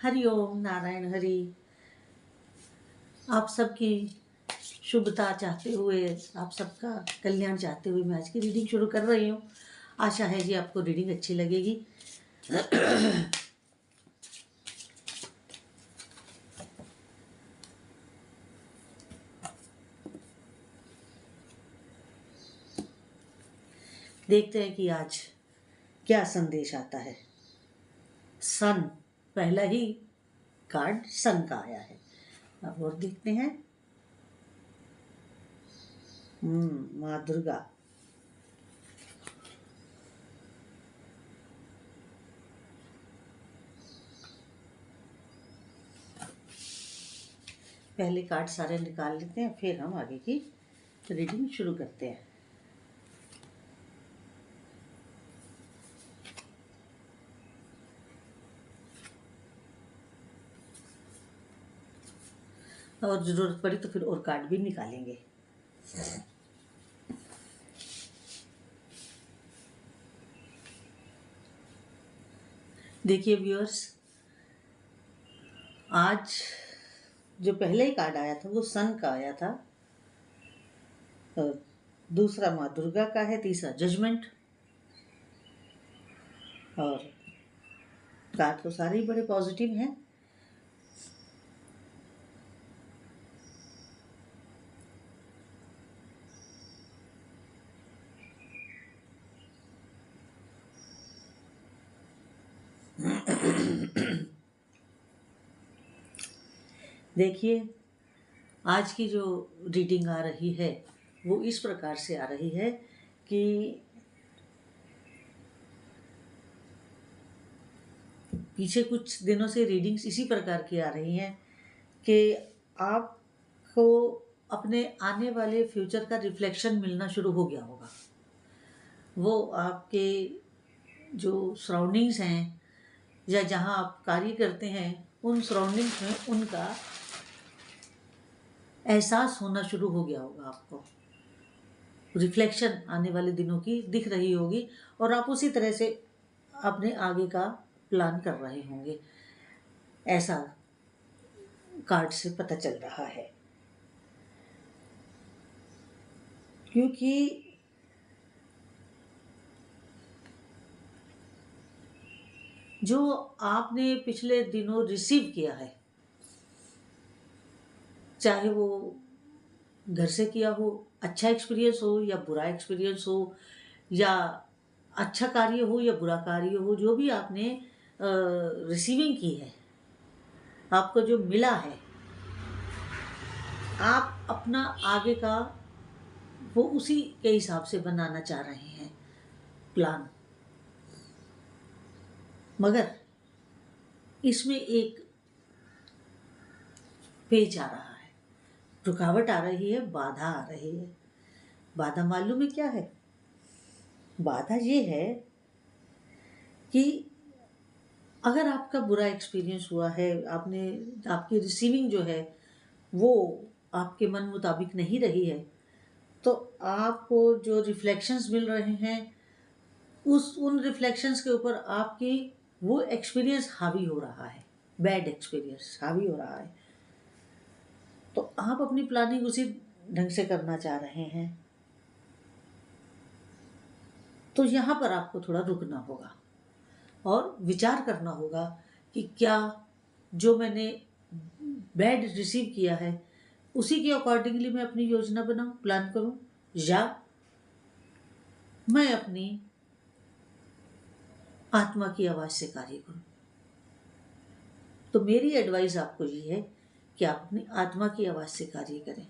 हरि ओम नारायण हरि। आप सबकी शुभता चाहते हुए, आप सबका कल्याण चाहते हुए मैं आज की रीडिंग शुरू कर रही हूँ। आशा है जी आपको रीडिंग अच्छी लगेगी। देखते हैं कि आज क्या संदेश आता है। सन, पहला ही कार्ड सन का आया है। अब और देखते हैं। माँ दुर्गा। पहले कार्ड सारे निकाल लेते हैं, फिर हम आगे की रीडिंग शुरू करते हैं। और जरूरत पड़ी तो फिर और कार्ड भी निकालेंगे। देखिए व्यूअर्स, आज जो पहले ही कार्ड आया था वो सन का आया था, और दूसरा माँ दुर्गा का है, तीसरा जजमेंट। और कार्ड तो सारे ही बड़े पॉजिटिव हैं। देखिए, आज की जो रीडिंग आ रही है वो इस प्रकार से आ रही है कि पीछे कुछ दिनों से रीडिंग्स इसी प्रकार की आ रही हैं कि आपको अपने आने वाले फ्यूचर का रिफ्लेक्शन मिलना शुरू हो गया होगा। वो आपके जो सराउंडिंग्स हैं या जहाँ आप कार्य करते हैं उन सराउंडिंग्स में उनका एहसास होना शुरू हो गया होगा। आपको रिफ्लेक्शन आने वाले दिनों की दिख रही होगी और आप उसी तरह से अपने आगे का प्लान कर रहे होंगे, ऐसा कार्ड से पता चल रहा है। क्योंकि जो आपने पिछले दिनों रिसीव किया है, चाहे वो घर से किया हो, अच्छा एक्सपीरियंस हो या बुरा एक्सपीरियंस हो, या अच्छा कार्य हो या बुरा कार्य हो, जो भी आपने रिसीविंग की है, आपको जो मिला है, आप अपना आगे का वो उसी के हिसाब से बनाना चाह रहे हैं प्लान। मगर इसमें एक पेच आ रहा है, रुकावट आ रही है, बाधा आ रही है। बाधा मालूम है क्या है? बाधा ये है कि अगर आपका बुरा एक्सपीरियंस हुआ है, आपकी रिसीविंग जो है वो आपके मन मुताबिक नहीं रही है, तो आपको जो रिफ्लेक्शंस मिल रहे हैं उन रिफ्लेक्शंस के ऊपर आपकी वो एक्सपीरियंस हावी हो रहा है, बैड एक्सपीरियंस हावी हो रहा है। तो आप अपनी प्लानिंग उसी ढंग से करना चाह रहे हैं, तो यहाँ पर आपको थोड़ा रुकना होगा और विचार करना होगा कि क्या जो मैंने बैड रिसीव किया है उसी के अकॉर्डिंगली मैं अपनी योजना बनाऊं, प्लान करूं, या मैं अपनी आत्मा की आवाज से कार्य करूं। तो मेरी एडवाइस आपको ये है कि आप अपनी आत्मा की आवाज से कार्य करें,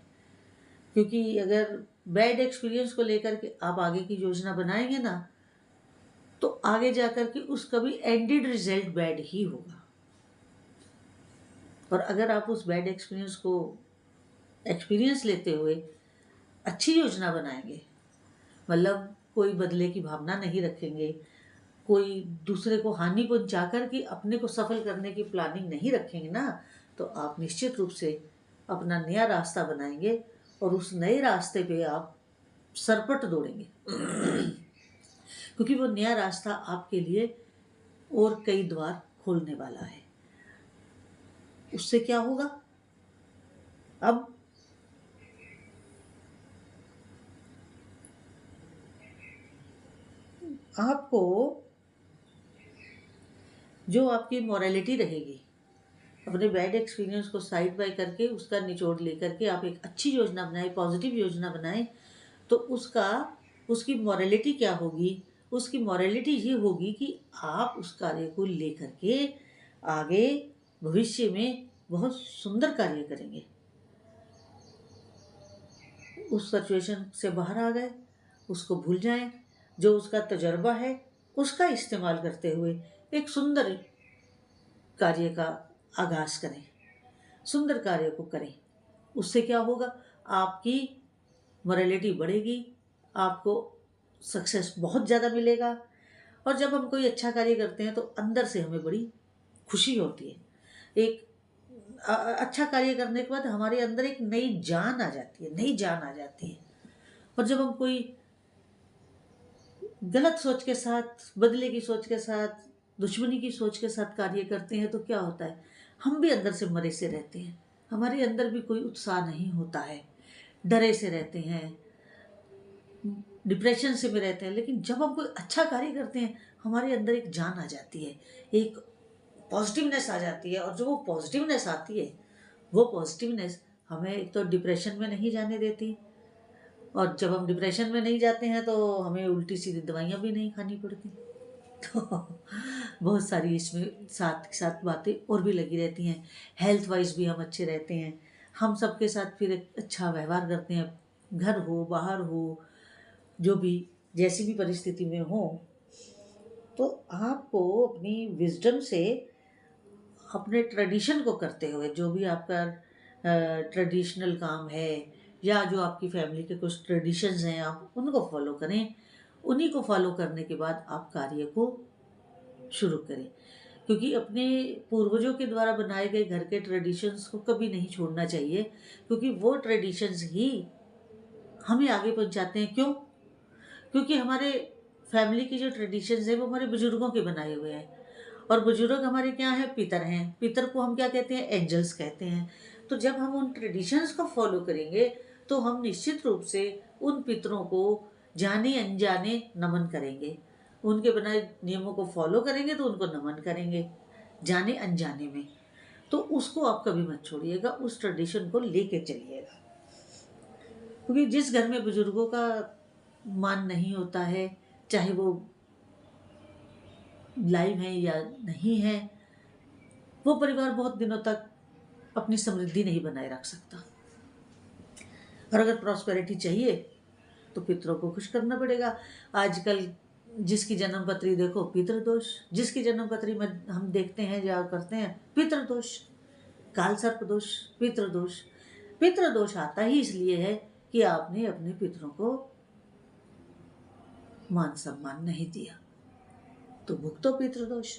क्योंकि अगर बैड एक्सपीरियंस को लेकर के आप आगे की योजना बनाएंगे ना, तो आगे जाकर के उसका भी एंडेड रिजल्ट बैड ही होगा। और अगर आप उस बैड एक्सपीरियंस को एक्सपीरियंस लेते हुए अच्छी योजना बनाएंगे, मतलब कोई बदले की भावना नहीं रखेंगे, कोई दूसरे को हानि पहुंचा कर के अपने को सफल करने की प्लानिंग नहीं रखेंगे ना, तो आप निश्चित रूप से अपना नया रास्ता बनाएंगे और उस नए रास्ते पे आप सरपट दौड़ेंगे। क्योंकि वो नया रास्ता आपके लिए और कई द्वार खोलने वाला है। उससे क्या होगा? अब आपको जो आपकी मोरालिटी रहेगी, अपने बैड एक्सपीरियंस को साइड बाय करके उसका निचोड़ लेकर के आप एक अच्छी योजना बनाए, पॉजिटिव योजना बनाए, तो उसकी मोरालिटी क्या होगी? उसकी मोरालिटी ये होगी कि आप उस कार्य को लेकर के आगे भविष्य में बहुत सुंदर कार्य करेंगे। उस सिचुएशन से बाहर आ गए, उसको भूल जाएं, जो उसका तजर्बा है उसका इस्तेमाल करते हुए एक सुंदर कार्य का आगाज करें, सुंदर कार्य को करें। उससे क्या होगा? आपकी मोरालिटी बढ़ेगी, आपको सक्सेस बहुत ज़्यादा मिलेगा। और जब हम कोई अच्छा कार्य करते हैं तो अंदर से हमें बड़ी खुशी होती है। एक अच्छा कार्य करने के बाद हमारे अंदर एक नई जान आ जाती है, नई जान आ जाती है। और जब हम कोई गलत सोच के साथ, बदले की सोच के साथ, दुश्मनी की सोच के साथ कार्य करते हैं तो क्या होता है? हम भी अंदर से मरे से रहते हैं, हमारे अंदर भी कोई उत्साह नहीं होता है, डरे से रहते हैं, डिप्रेशन से भी रहते हैं। लेकिन जब हम कोई अच्छा कार्य करते हैं हमारे अंदर एक जान आ जाती है, एक पॉजिटिवनेस आ जाती है। और जो वो पॉजिटिवनेस आती है, वो पॉजिटिवनेस हमें एक तो डिप्रेशन में नहीं जाने देती, और जब हम डिप्रेशन में नहीं जाते हैं तो हमें उल्टी सीधी दवाइयाँ भी नहीं खानी पड़ती। तो बहुत सारी इसमें साथ साथ बातें और भी लगी रहती हैं। हेल्थ वाइज भी हम अच्छे रहते हैं, हम सबके साथ फिर एक अच्छा व्यवहार करते हैं, घर हो बाहर हो, जो भी जैसी भी परिस्थिति में हो। तो आपको अपनी विजडम से अपने ट्रेडिशन को करते हुए, जो भी आपका ट्रेडिशनल काम है या जो आपकी फैमिली के कुछ ट्रेडिशंस हैं, आप उनको फॉलो करें। उन्हीं को फॉलो करने के बाद आप कार्य को शुरू करें, क्योंकि अपने पूर्वजों के द्वारा बनाए गए घर के ट्रेडिशंस को कभी नहीं छोड़ना चाहिए, क्योंकि वो ट्रेडिशंस ही हमें आगे पहुंचाते हैं। क्यों? क्योंकि हमारे फैमिली की जो ट्रेडिशंस है वो हमारे बुजुर्गों के बनाए हुए हैं, और बुजुर्ग हमारे क्या हैं? पितर हैं। पितर को हम क्या कहते हैं? एंजल्स कहते हैं। तो जब हम उन ट्रेडिशंस को फॉलो करेंगे तो हम निश्चित रूप से उन पितरों को जाने अनजाने नमन करेंगे, उनके बनाए नियमों को फॉलो करेंगे तो उनको नमन करेंगे जाने अनजाने में। तो उसको आप कभी मत छोड़िएगा, उस ट्रेडिशन को लेके चलिएगा। क्योंकि जिस घर में बुजुर्गों का मान नहीं होता है, चाहे वो लाइव है या नहीं है, वो परिवार बहुत दिनों तक अपनी समृद्धि नहीं बनाए रख सकता। और अगर प्रॉस्पेरिटी चाहिए तो पितरों को खुश करना पड़ेगा। आजकल जिसकी जन्म पत्री देखो पितृदोष, जिसकी जन्म पत्री में हम देखते हैं या करते हैं पितृदोष, काल सर्प दोष, पितृदोष। पितृदोष आता ही इसलिए है कि आपने अपने पितरों को मान सम्मान नहीं दिया, तो भुगतो पितृदोष।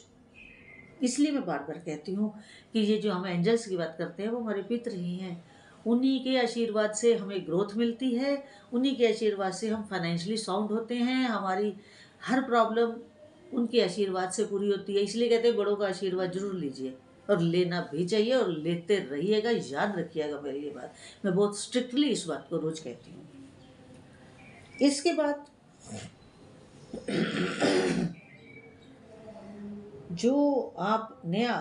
इसलिए मैं बार बार कहती हूँ कि ये जो हम एंजल्स की बात करते हैं वो हमारे पितर ही हैं। उन्हीं के आशीर्वाद से हमें ग्रोथ मिलती है, उन्हीं के आशीर्वाद से हम फाइनेंशियली साउंड होते हैं, हमारी हर प्रॉब्लम उनके आशीर्वाद से पूरी होती है। इसलिए कहते हैं बड़ों का आशीर्वाद जरूर लीजिए, और लेना भी चाहिए, और लेते रहिएगा। याद रखिएगा मेरी ये बात, मैं बहुत स्ट्रिक्टली इस बात को रोज कहती हूँ। इसके बाद जो आप नया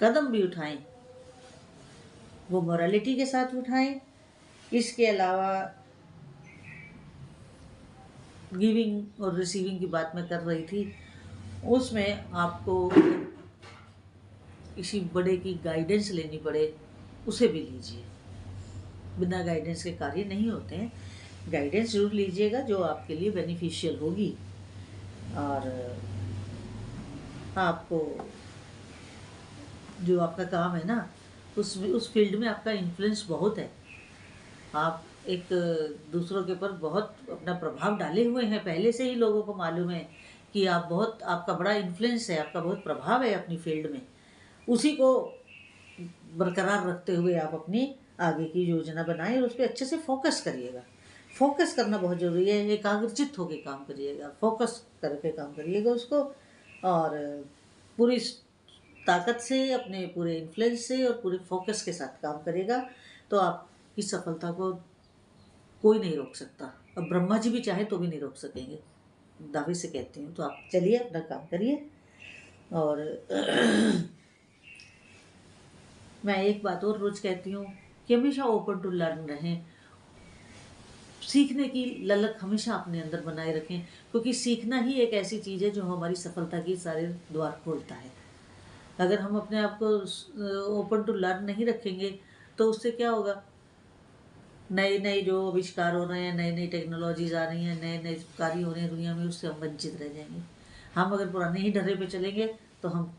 कदम भी उठाएं वो मोरालिटी के साथ उठाएं। इसके अलावा गिविंग और रिसीविंग की बात मैं कर रही थी, उसमें आपको किसी बड़े की गाइडेंस लेनी पड़े उसे भी लीजिए। बिना गाइडेंस के कार्य नहीं होते हैं, गाइडेंस जरूर लीजिएगा जो आपके लिए बेनिफिशियल होगी। और आपको जो आपका काम है ना, उसमें उस फील्ड में आपका इन्फ्लुएंस बहुत है। आप एक दूसरों के ऊपर बहुत अपना प्रभाव डाले हुए हैं, पहले से ही लोगों को मालूम है कि आप बहुत, आपका बड़ा इन्फ्लुएंस है, आपका बहुत प्रभाव है अपनी फील्ड में। उसी को बरकरार रखते हुए आप अपनी आगे की योजना बनाएं और उस पर अच्छे से फोकस करिएगा। फोकस करना बहुत ज़रूरी है, एकाग्रचित्त होकर काम करिएगा, फोकस करके काम करिएगा उसको, और पूरी ताकत से, अपने पूरे इन्फ्लुएंस से और पूरे फोकस के साथ काम करेगा तो आपकी सफलता को कोई नहीं रोक सकता। अब ब्रह्मा जी भी चाहे तो भी नहीं रोक सकेंगे, दावे से कहती हूँ। तो आप चलिए अपना काम करिए। और मैं एक बात और रोज कहती हूँ कि हमेशा ओपन टू लर्न रहें, सीखने की ललक हमेशा अपने अंदर बनाए रखें, क्योंकि सीखना ही एक ऐसी चीज़ है जो हमारी सफलता की सारे द्वार खोलता है। अगर हम अपने आप को ओपन टू लर्न नहीं रखेंगे तो उससे क्या होगा, नए नए जो आविष्कार हो रहे हैं, नई नई टेक्नोलॉजीज आ रही हैं, नए नए कार्य हो रहे हैं दुनिया में, उससे हम वंचित रह जाएंगे। हम अगर पुराने ही ढर्रे पे चलेंगे तो हम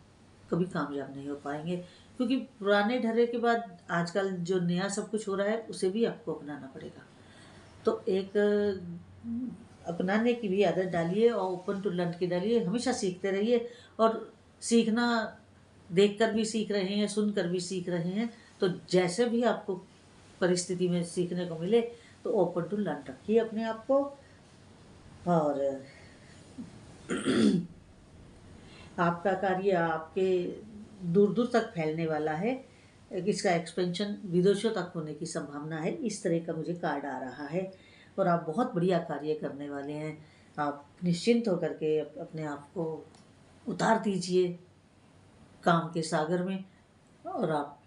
कभी कामयाब नहीं हो पाएंगे, क्योंकि पुराने ढर्रे के बाद आजकल जो नया सब कुछ हो रहा है उसे भी आपको अपनाना पड़ेगा। तो एक अपनाने की भी आदत डालिए और ओपन टू लर्न की डालिए, हमेशा सीखते रहिए। और सीखना देखकर भी सीख रहे हैं, सुनकर भी सीख रहे हैं, तो जैसे भी आपको परिस्थिति में सीखने को मिले तो ओपन टू लर्न रखिए अपने आप को। और आपका कार्य आपके दूर दूर तक फैलने वाला है, इसका एक्सपेंशन विदेशों तक होने की संभावना है। इस तरह का मुझे कार्ड आ रहा है और आप बहुत बढ़िया कार्य करने वाले हैं। आप निश्चिंत होकर के अपने आप को उतार दीजिए काम के सागर में और आप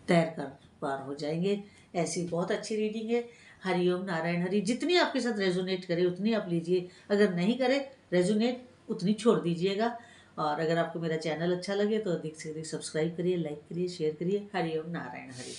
तैर कर पार हो जाएंगे। ऐसी बहुत अच्छी रीडिंग है। हरिओम नारायण हरि। जितनी आपके साथ रेजोनेट करे उतनी आप लीजिए, अगर नहीं करे रेजोनेट उतनी छोड़ दीजिएगा। और अगर आपको मेरा चैनल अच्छा लगे तो अधिक से अधिक सब्सक्राइब करिए, लाइक करिए, शेयर करिए। हरिओम नारायण हरि।